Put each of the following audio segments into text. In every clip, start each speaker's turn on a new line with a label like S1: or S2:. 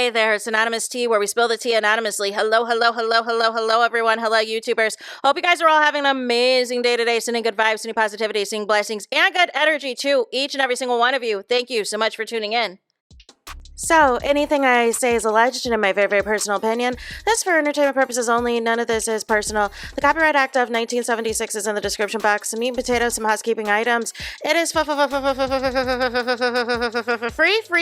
S1: Hey there, it's Anonymous Tea, where we spill the tea anonymously. Hello, everyone. Hello, YouTubers. Hope you guys are all having an amazing day today. Sending good vibes, sending positivity, sending blessings, and good energy to each and every single one of you. Thank you so much for tuning in. So, anything I say is alleged and in my very, very personal opinion. This is for entertainment purposes only. None of this is personal. The Copyright Act of 1976 is in the description box. Some meat and potatoes, some housekeeping items. It is free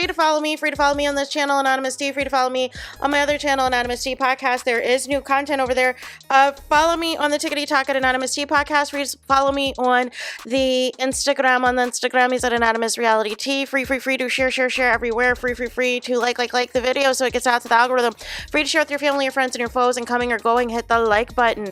S1: to follow me. Free to follow me on this channel, Anonymous Tea. Free to follow me on my other channel, Anonymous Tea Podcast. There is new content over there. Follow me on the Tickety Talk at Anonymous Tea Podcast. Free to follow me on the Instagram. On the Instagram, he's at Anonymous Reality Tea. Free to share everywhere. Free to like the video so it gets out to the algorithm. Free to share with your family, your friends, and your foes, and coming or going, hit the like button.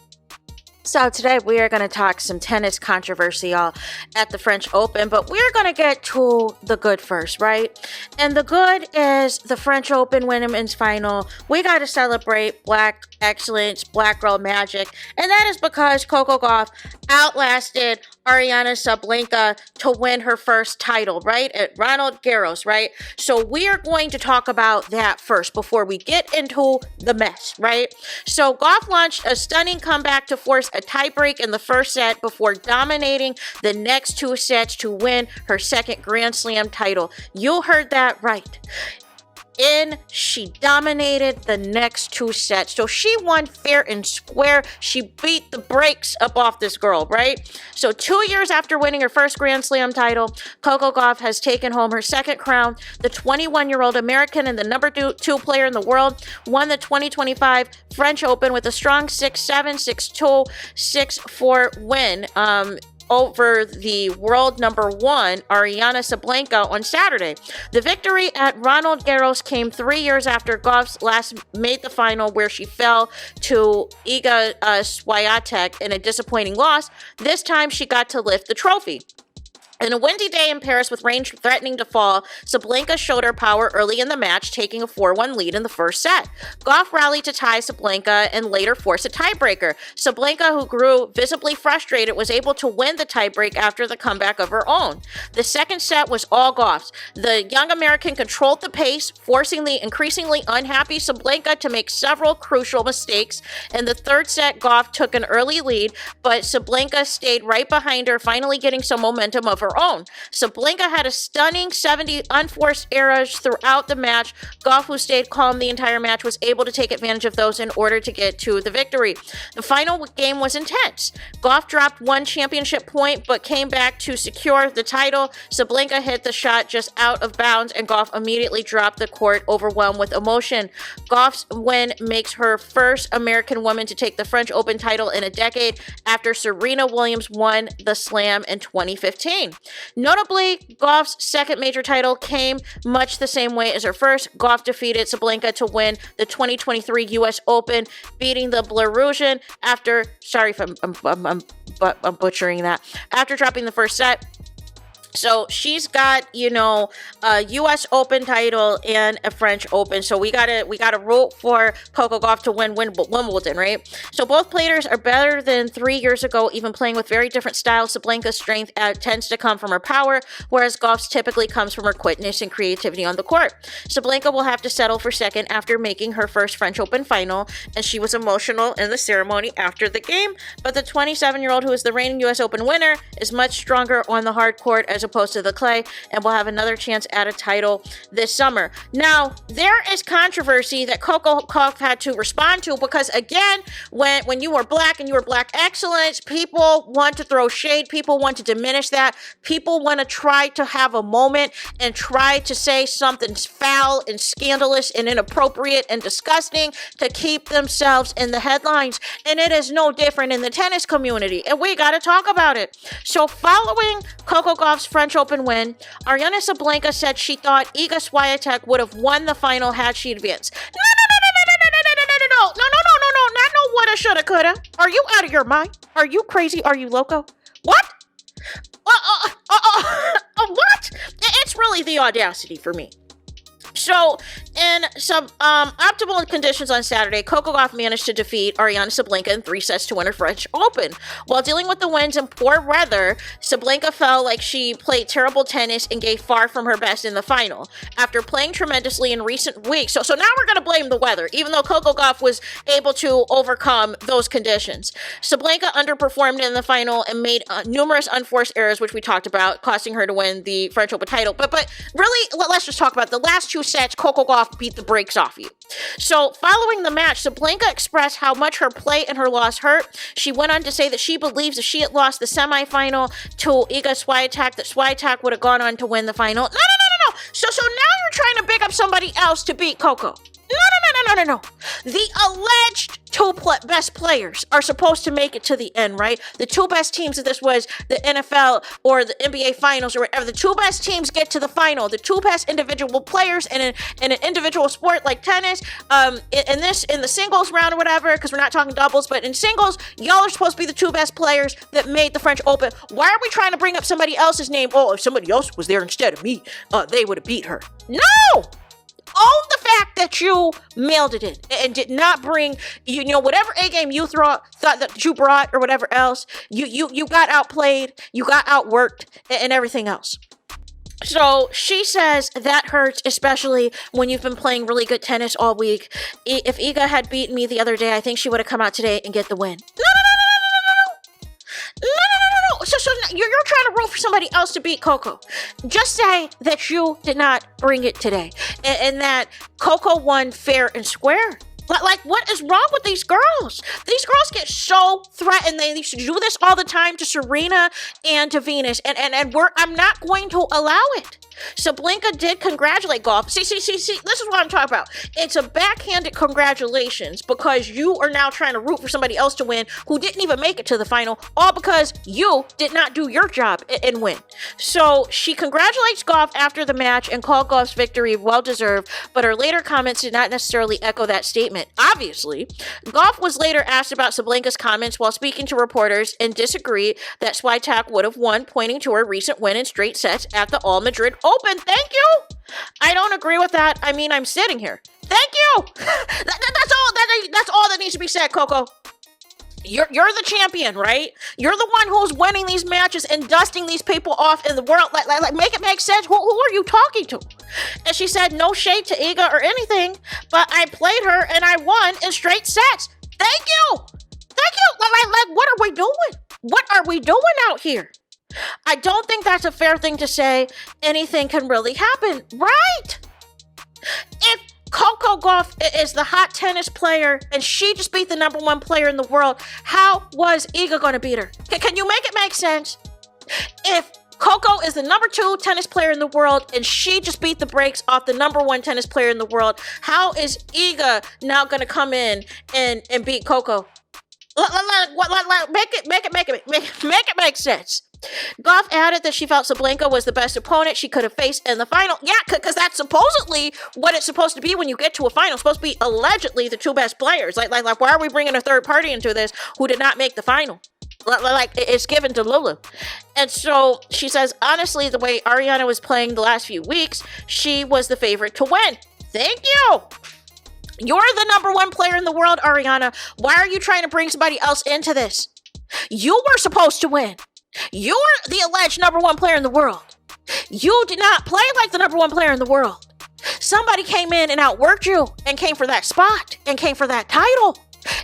S1: So today we are going to talk some tennis controversy, y'all, at the French Open, but we're going to get to the good first, right? And the good is the French Open women's final. We got to celebrate Black excellence, Black girl magic, and that is because COCO GAUFF outlasted Aryna Sabalenka to win her first title, right? At Roland Garros, right? So we are going to talk about that first before we get into the mess, right? So Gauff launched a stunning comeback to force a tiebreak in the first set before dominating the next two sets to win her second Grand Slam title. You heard that right. And she dominated the next two sets. So she won fair and square. She beat the brakes up off this girl, right? So 2 years after winning her first Grand Slam title, COCO GAUFF has taken home her second crown. The 21-year-old American and the number two player in the world won the 2025 French Open with a strong 6-7, 6-2, 6-4 win over the world number one, Aryna Sabalenka, on Saturday. The victory at Roland Garros came 3 years after Gauff last made the final, where she fell to Iga Swiatek in a disappointing loss. This time she got to lift the trophy. In a windy day in Paris with rain threatening to fall, Sabalenka showed her power early in the match, taking a 4-1 lead in the first set. Gauff rallied to tie Sabalenka and later force a tiebreaker. Sabalenka, who grew visibly frustrated, was able to win the tiebreak after the comeback of her own. The second set was all Gauff's. The young American controlled the pace, forcing the increasingly unhappy Sabalenka to make several crucial mistakes. In the third set, Gauff took an early lead, but Sabalenka stayed right behind her, finally getting some momentum of her own. Sabalenka had a stunning 70 unforced errors throughout the match. Gauff, who stayed calm the entire match, was able to take advantage of those in order to get to the victory. The final game was intense. Gauff dropped one championship point but came back to secure the title. Sabalenka hit the shot just out of bounds and Gauff immediately dropped the court, overwhelmed with emotion. Gauff's win makes her first American woman to take the French Open title in a decade after Serena Williams won the Slam in 2015. Notably, Gauff's second major title came much the same way as her first. Gauff defeated Sabalenka to win the 2023 U.S. Open, beating the Belarusian after, sorry if I'm butchering that, after dropping the first set. So she's got, a U.S. Open title and a French Open. So we gotta root for COCO GAUFF to win Wimbledon, right? So both players are better than 3 years ago, even playing with very different styles. Sabalenka's strength tends to come from her power, whereas Gauff's typically comes from her quickness and creativity on the court. Sabalenka will have to settle for second after making her first French Open final, and she was emotional in the ceremony after the game. But the 27-year-old, who is the reigning U.S. Open winner, is much stronger on the hard court as opposed to the clay, and will have another chance at a title this summer. Now, there is controversy that COCO GAUFF had to respond to because, again, when you are Black and you are Black excellence, people want to throw shade, people want to diminish that, people want to try to have a moment and try to say something foul and scandalous and inappropriate and disgusting to keep themselves in the headlines, and it is no different in the tennis community, and we got to talk about it. So following COCO GAUFF's French Open win, Aryna Sabalenka said she thought Iga Swiatek would have won the final had she advanced. No, not no woulda, shoulda, coulda. Are you out of your mind? Are you crazy? Are you loco? What? What? It's really the audacity for me. So In some optimal conditions on Saturday, Coco Gauff managed to defeat Ariana Sablenka in 3 sets to win her French Open. While dealing with the winds and poor weather, Sablenka felt like she played terrible tennis and gave far from her best in the final. After playing tremendously in recent weeks, so now we're going to blame the weather, even though Coco Gauff was able to overcome those conditions. Sablenka underperformed in the final and made numerous unforced errors, which we talked about, costing her to win the French Open title. But really, let's just talk about the last 2 sets. Coco Gauff beat the brakes off you. So following the match, Sablenka expressed how much her play and her loss hurt. She went on to say that she believes if she had lost the semifinal to Iga Swiatek, that Swiatek would have gone on to win the final. No. So now you're trying to big up somebody else to beat Coco. No. The alleged 2 best players are supposed to make it to the end, right? The 2 best teams, if this was the NFL or the NBA Finals or whatever, the 2 best teams get to the final. The 2 best individual players in an individual sport like tennis, in the singles round or whatever, because we're not talking doubles, but in singles, y'all are supposed to be the 2 best players that made the French Open. Why are we trying to bring up somebody else's name? Oh, if somebody else was there instead of me, they would have beat her. No! Own the fact that you mailed it in and did not bring, whatever A game you thought that you brought or whatever else, you got outplayed, you got outworked, and everything else. So she says that hurts, especially when you've been playing really good tennis all week. If Iga had beaten me the other day, I think she would have come out today and get the win. No. So you're trying to root for somebody else to beat Coco. Just say that you did not bring it today and that Coco won fair and square. Like, what is wrong with these girls? These girls get so threatened. They used to do this all the time to Serena and to Venus. And I'm not going to allow it. Sablenka did congratulate Gauff. See, this is what I'm talking about. It's a backhanded congratulations because you are now trying to root for somebody else to win who didn't even make it to the final, all because you did not do your job and win. So she congratulates Gauff after the match and called Gauff's victory well-deserved, but her later comments did not necessarily echo that statement. Obviously, Gauff was later asked about Sablenka's comments while speaking to reporters and disagreed that Swiatek would have won, pointing to her recent win in straight sets at the All Madrid Open. Thank you. I don't agree with that. I mean, I'm sitting here. Thank you. That's all that needs to be said, Coco. You're the champion, right? You're the one who's winning these matches and dusting these people off in the world. Like make it make sense. Who are you talking to? And she said, no shade to Iga or anything, but I played her and I won in straight sets. Thank you. Like, what are we doing? What are we doing out here? I don't think that's a fair thing to say. Anything can really happen, right? If Coco Gauff is the hot tennis player and she just beat the number 1 player in the world, how was Iga going to beat her? Can you make it make sense? If Coco is the number 2 tennis player in the world and she just beat the brakes off the number 1 tennis player in the world, how is Iga now going to come in and beat Coco? Make it make sense. Gauff added that she felt Sablenka was the best opponent she could have faced in the final. Yeah, because that's supposedly what it's supposed to be when you get to a final. It's supposed to be allegedly the 2 best players. Like, why are we bringing a third party into this who did not make the final? Like, it's given to Lulu. And so she says, honestly, the way Ariana was playing the last few weeks, she was the favorite to win. Thank you. You're the number 1 player in the world, Ariana. Why are you trying to bring somebody else into this? You were supposed to win. You're the alleged number 1 player in the world. You did not play like the number 1 player in the world. Somebody came in and outworked you and came for that spot and came for that title.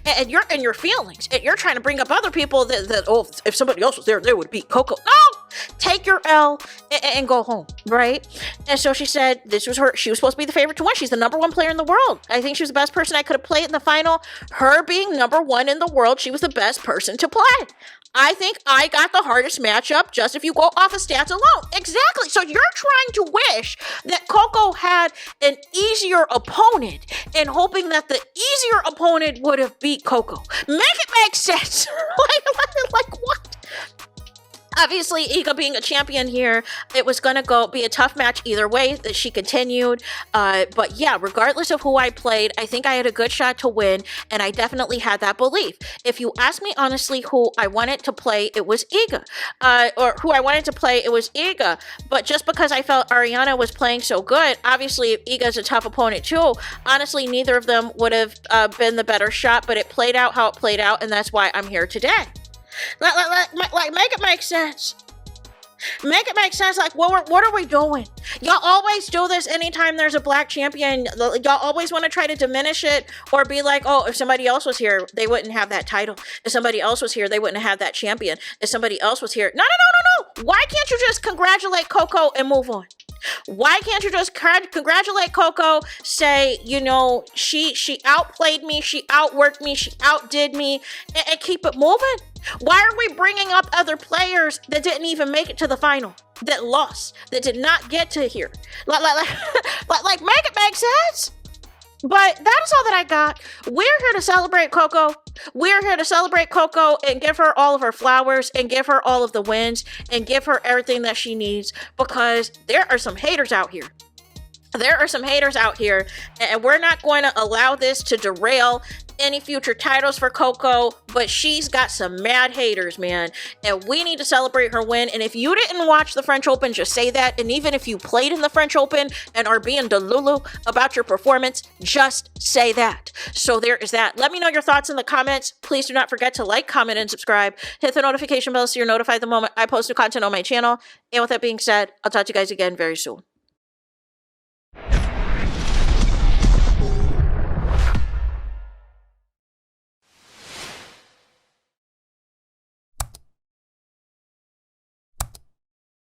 S1: And you're in your feelings. And you're trying to bring up other people that if somebody else was there, they would beat Coco. No! Take your L and go home, right? And so she said this was her. She was supposed to be the favorite to win. She's the number 1 player in the world. I think she was the best person I could have played in the final. Her being number 1 in the world, she was the best person to play. I think I got the hardest matchup just if you go off of stats alone. Exactly. So you're trying to wish that Coco had an easier opponent and hoping that the easier opponent would have beat Coco. Make it make sense. like what? Obviously, Iga being a champion here, it was going to be a tough match either way that she continued. But yeah, regardless of who I played, I think I had a good shot to win, and I definitely had that belief. If you ask me honestly who I wanted to play, it was Iga. Or who I wanted to play, it was Iga. But just because I felt Ariana was playing so good, obviously Iga's a tough opponent too. Honestly, neither of them would have been the better shot, but it played out how it played out, and that's why I'm here today. Like, make it make sense. Make it make sense. Like, what are we doing? Y'all always do this anytime there's a black champion. Y'all always want to try to diminish it or be like, oh, if somebody else was here, they wouldn't have that title. If somebody else was here, they wouldn't have that champion. If somebody else was here. No. Why can't you just congratulate Coco and move on? Why can't you just congratulate Coco, say, you know, she outplayed me, she outworked me, she outdid me, and keep it moving? Why are we bringing up other players that didn't even make it to the final, that lost, that did not get to here? Like, make it make sense? But that is all that I got. We're here to celebrate Coco. We're here to celebrate Coco and give her all of her flowers and give her all of the wins and give her everything that she needs, because there are some haters out here. There are some haters out here, and we're not going to allow this to derail any future titles for Coco, but she's got some mad haters, man, and we need to celebrate her win. And if you didn't watch the French Open, just say that. And even if you played in the French Open and are being delulu about your performance, just say that. So there is that. Let me know your thoughts in the comments. Please do not forget to like, comment, and subscribe. Hit the notification bell so you're notified the moment I post new content on my channel. And with that being said, I'll talk to you guys again very soon.